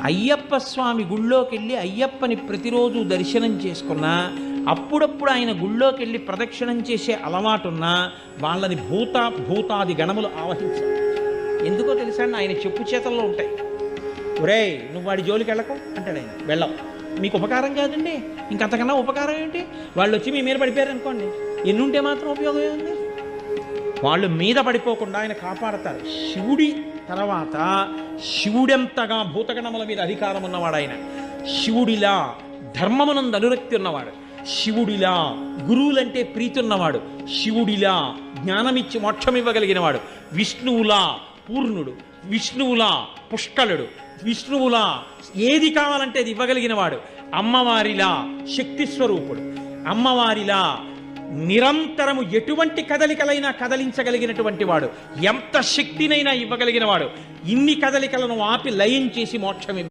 అయ్యప్ప స్వామి గుళ్ళోకి వెళ్ళి అయ్యప్పని ప్రతిరోజు దర్శనం చేసుకున్నా, అప్పుడప్పుడు ఆయన గుళ్ళోకి వెళ్ళి ప్రదక్షిణం చేసే అలవాటున్నా వాళ్ళని భూతాది గణములు ఆవహించారు. ఎందుకో తెలుసా అండి, ఆయన చెప్పు చేతల్లో ఉంటాయి. ఒరేయ్ నువ్వు వాడి జోలికి వెళ్ళకు అంటాడు ఆయన. వెళ్ళం, మీకు ఉపకారం కాదండి, ఇంకంతకన్నా ఉపకారం ఏంటి? వాళ్ళు వచ్చి మీ మీద పడిపోయారు అనుకోండి, ఎన్నుంటే మాత్రం ఉపయోగం ఏంది? వాళ్ళు మీద పడిపోకుండా ఆయన కాపాడతారు. శివుడి తర్వాత శివుడెంతగా భూతగణముల మీద అధికారం ఉన్నవాడు ఆయన. శివుడిలా ధర్మమునందు అనురక్తి ఉన్నవాడు, శివుడిలా గురువులంటే ప్రీతి ఉన్నవాడు, శివుడిలా జ్ఞానమిచ్చి మోక్షం ఇవ్వగలిగిన వాడు, విష్ణువులా పూర్ణుడు, విష్ణువులా పుష్కలుడు, విష్ణువులా ఏది కావాలంటే అది ఇవ్వగలిగిన వాడు, అమ్మవారిలా శక్తి స్వరూపుడు, అమ్మవారిలా నిరంతరము ఎటువంటి కదలికలైనా కదలించగలిగినటువంటి వాడు, ఎంత శక్తినైనా ఇవ్వగలిగిన వాడు, ఇన్ని కదలికలను ఆపి లయం చేసి మోక్షం